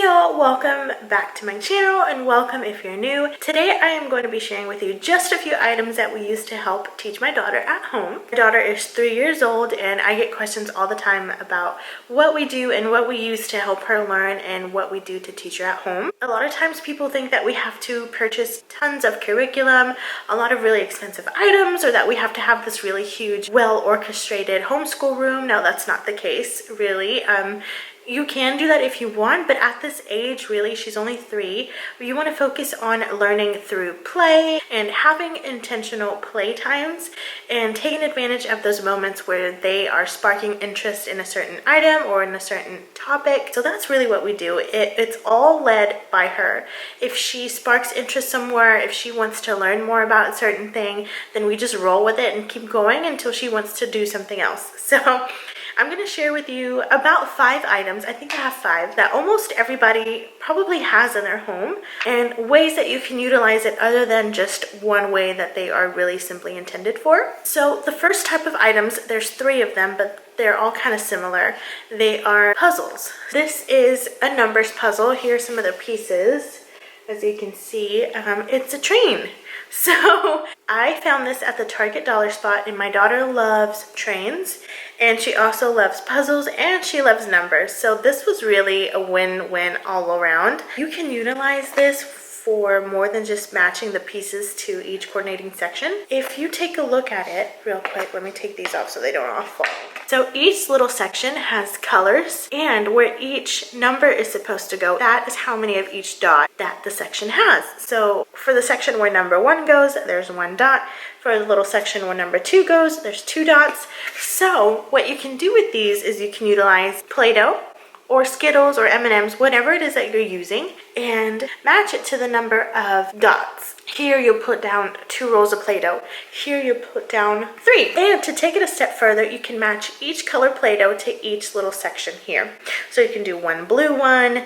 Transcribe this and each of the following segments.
y'all, welcome back to my channel and welcome if you're new. Today I am going to be sharing with you just a few items that we use to help teach my daughter at home. My daughter is 3 years old and I get questions all the time about what we do and what we use to help her learn and what we do to teach her at home. A lot of times people think that we have to purchase tons of curriculum, a lot of really expensive items, or that we have to have this really huge, well-orchestrated homeschool room. Now that's not the case, really. You can do that if you want, but at this age, really, she's only 3, you want to focus on learning through play and having intentional play times and taking advantage of those moments where they are sparking interest in a certain item or in a certain topic. So that's really what we do. It's all led by her. If she sparks interest somewhere, if she wants to learn more about a certain thing, then we just roll with it and keep going until she wants to do something else. So I'm going to share with you about 5 items, I think I have 5, that almost everybody probably has in their home, and ways that you can utilize it other than just one way that they are really simply intended for. So the first type of items, there's 3 of them, but they're all kind of similar. They are puzzles. This is a numbers puzzle. Here are some of the pieces. As you can see, it's a train. So I found this at the Target dollar spot, and my daughter loves trains and she also loves puzzles and she loves numbers. So this was really a win-win all around. You can utilize this for more than just matching the pieces to each coordinating section. If you take a look at it real quick, let me take these off so they don't all fall. So each little section has colors, and where each number is supposed to go, that is how many of each dot that the section has. So for the section where number 1 goes, there's 1 dot. For the little section where number 2 goes, there's 2 dots. So what you can do with these is you can utilize Play-Doh or Skittles or M&Ms, whatever it is that you're using, and match it to the number of dots. Here you put down 2 rolls of Play-Doh. Here you put down 3. And to take it a step further, you can match each color Play-Doh to each little section here. So you can do 1 blue one,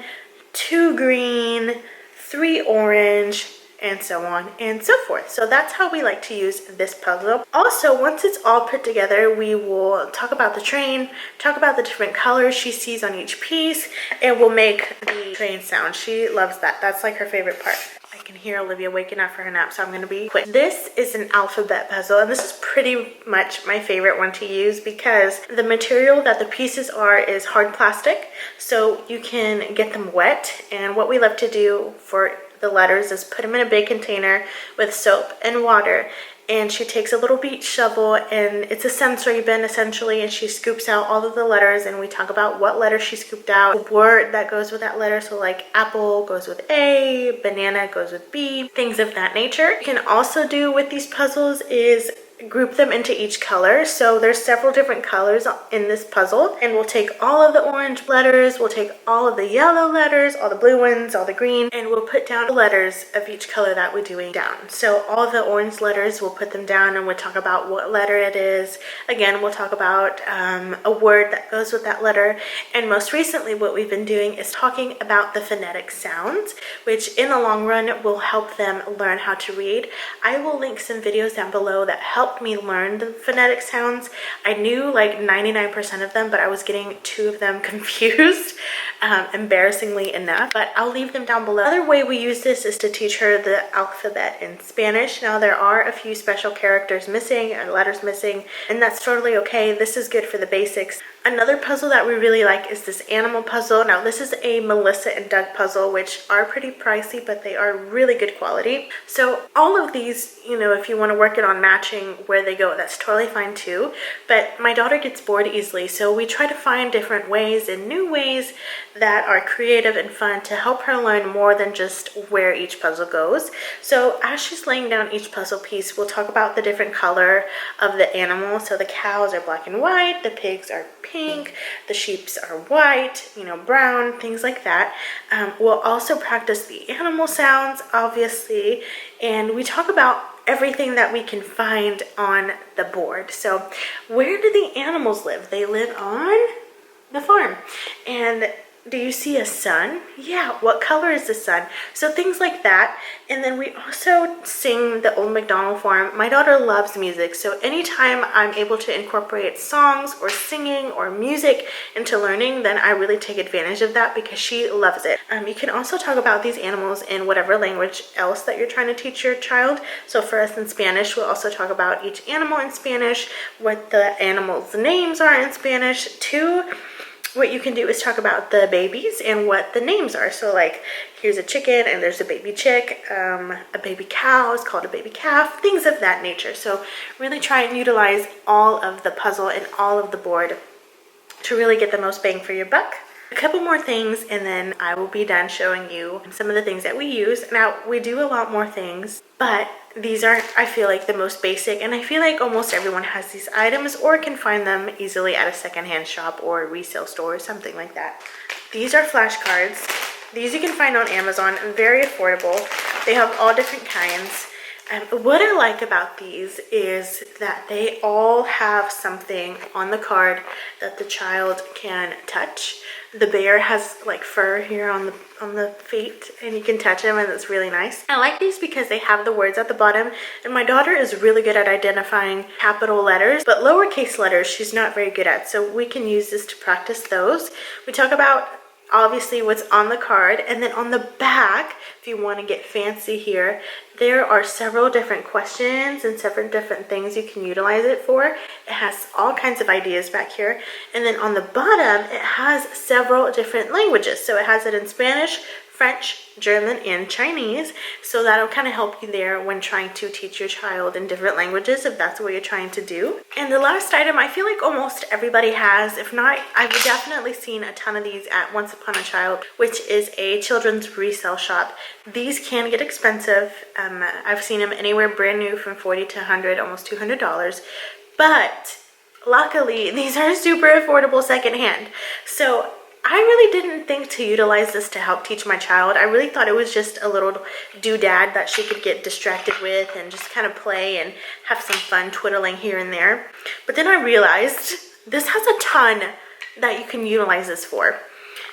2 green, 3 orange, and so on and so forth. So that's how we like to use this puzzle. Also, once it's all put together, we will talk about the train, talk about the different colors she sees on each piece, and we'll make the train sound. She loves that. That's like her favorite part. I can hear Olivia waking up for her nap, so I'm going to be quick. This is an alphabet puzzle, and this is pretty much my favorite one to use because the material that the pieces are is hard plastic, so you can get them wet. And what we love to do for the letters is put them in a big container with soap and water, and she takes a little beach shovel, and it's a sensory bin essentially, and she scoops out all of the letters, and we talk about what letter she scooped out, the word that goes with that letter. So like apple goes with A, banana goes with B, things of that nature. You can also do with these puzzles is group them into each color. So there's several different colors in this puzzle, and we'll take all of the orange letters, we'll take all of the yellow letters, all the blue ones, all the green, and we'll put down the letters of each color that we're doing down. So all of the orange letters, we'll put them down and we'll talk about what letter it is. Again, we'll talk about a word that goes with that letter. And most recently what we've been doing is talking about the phonetic sounds, which in the long run will help them learn how to read. I will link some videos down below that helped me learn the phonetic sounds. I knew like 99% of them, but I was getting 2 of them confused, embarrassingly enough, but I'll leave them down below. Another way we use this is to teach her the alphabet in Spanish. Now there are a few special characters missing or letters missing, and that's totally okay. This is good for the basics. Another puzzle that we really like is this animal puzzle. Now this is a Melissa and Doug puzzle, which are pretty pricey, but they are really good quality. So all of these, you know, if you want to work it on matching where they go, that's totally fine too. But my daughter gets bored easily, so we try to find different ways and new ways that are creative and fun to help her learn more than just where each puzzle goes. So as she's laying down each puzzle piece, we'll talk about the different color of the animal. So the cows are black and white, the pigs are pink, the sheeps are white, you know, brown, things like that. We'll also practice the animal sounds, obviously, and we talk about everything that we can find on the board. So where do the animals live? They live on the farm, and do you see a sun? Yeah, what color is the sun? So things like that. And then we also sing the Old MacDonald form. My daughter loves music, so anytime I'm able to incorporate songs or singing or music into learning, then I really take advantage of that because she loves it. You can also talk about these animals in whatever language else that you're trying to teach your child. So for us in Spanish, we'll also talk about each animal in Spanish, what the animals' names are in Spanish too. What you can do is talk about the babies and what the names are. So like, here's a chicken and there's a baby chick, a baby cow is called a baby calf, things of that nature. So really try and utilize all of the puzzle and all of the board to really get the most bang for your buck. A couple more things and then I will be done showing you some of the things that we use. Now, we do a lot more things, but these are, I feel like, the most basic, and I feel like almost everyone has these items or can find them easily at a secondhand shop or a resale store or something like that. These are flashcards. These you can find on Amazon, very affordable. They have all different kinds. What I like about these is that they all have something on the card that the child can touch. The bear has like fur here on the feet and you can touch him and it's really nice. I like these because they have the words at the bottom, and my daughter is really good at identifying capital letters, but lowercase letters she's not very good at, so we can use this to practice those. We talk about obviously what's on the card, and then on the back, if you want to get fancy here, there are several different questions and several different things you can utilize it for. It has all kinds of ideas back here, and then on the bottom it has several different languages. So it has it in Spanish, French, German, and Chinese. So that'll kind of help you there when trying to teach your child in different languages if that's what you're trying to do. And the last item I feel like almost everybody has, if not, I've definitely seen a ton of these at Once Upon a Child, which is a children's resale shop. These can get expensive. I've seen them anywhere brand new from $40 to $100, almost $200. But luckily, these are super affordable secondhand. So I really didn't think to utilize this to help teach my child. I really thought it was just a little doodad that she could get distracted with and just kind of play and have some fun twiddling here and there. But then I realized this has a ton that you can utilize this for.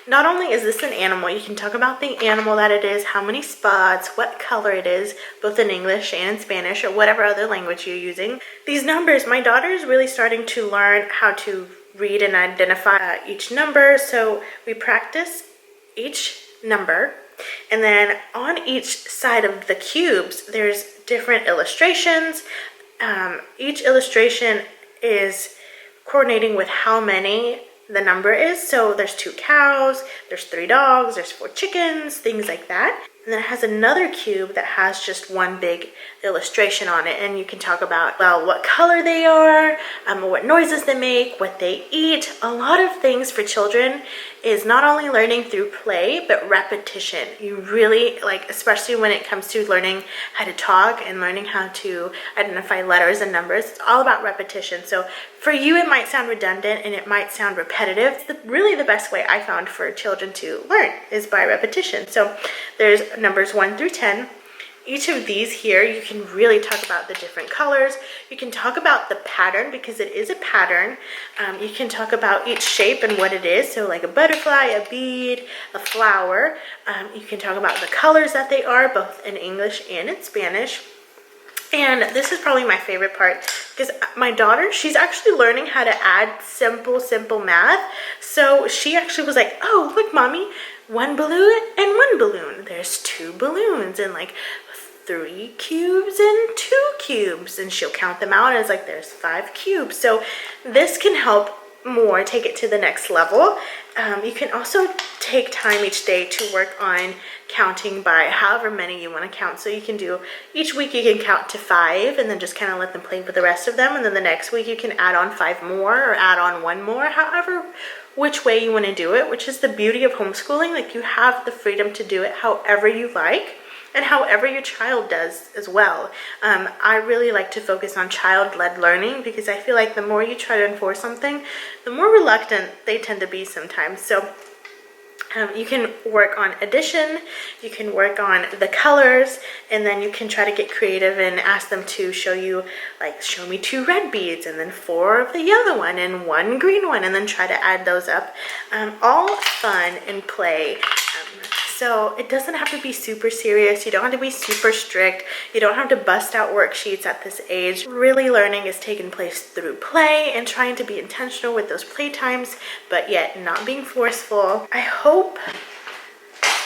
Not only is this an animal, you can talk about the animal that it is, how many spots, what color it is, both in English and in Spanish or whatever other language you're using. These numbers, my daughter is really starting to learn how to read and identify each number. So we practice each number, and then on each side of the cubes, there's different illustrations. Each illustration is coordinating with how many the number is. So there's 2 cows, there's 3 dogs, there's 4 chickens, things like that. And then it has another cube that has just one big illustration on it, and you can talk about, well, what color they are, what noises they make, what they eat. A lot of things for children is not only learning through play, but repetition. You really, like, especially when it comes to learning how to talk and learning how to identify letters and numbers, it's all about repetition. So for you, it might sound redundant and it might sound repetitive. Really the best way I found for children to learn is by repetition. So there's numbers 1 through 10. Each of these here, you can really talk about the different colors. You can talk about the pattern because it is a pattern. You can talk about each shape and what it is. So like a butterfly, a bead, a flower. You can talk about the colors that they are, both in English and in Spanish. And this is probably my favorite part because my daughter, she's actually learning how to add simple math. So she actually was like, oh, look, mommy, 1 balloon and 1 balloon. There's 2 balloons and like 3 cubes and 2 cubes. And she'll count them out and it's like, there's 5 cubes. So this can help more take it to the next level. You can also take time each day to work on counting by however many you want to count. So you can do, each week you can count to 5 and then just kind of let them play with the rest of them. And then the next week you can add on 5 more or add on 1 more, however, which way you want to do it, which is the beauty of homeschooling. Like, you have the freedom to do it however you like and however your child does as well. I really like to focus on child-led learning because I feel like the more you try to enforce something, the more reluctant they tend to be sometimes. So You can work on addition, you can work on the colors, and then you can try to get creative and ask them to show you, like, show me 2 red beads and then 4 of the yellow one and 1 green one, and then try to add those up. All fun and play. So it doesn't have to be super serious. You don't have to be super strict. You don't have to bust out worksheets at this age. Really, learning is taking place through play and trying to be intentional with those play times, but yet not being forceful. I hope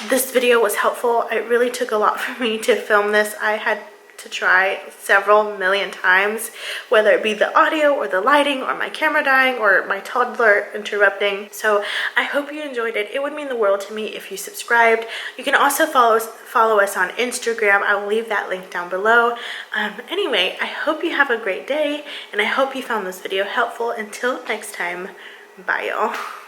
this video was helpful. It really took a lot for me to film this. I had to try several million times, whether it be the audio or the lighting or my camera dying or my toddler interrupting. So I hope you enjoyed it. It would mean the world to me if you subscribed. You can also follow us on Instagram. I will leave that link down below. Anyway, I hope you have a great day, and I hope you found this video helpful. Until next time, bye y'all.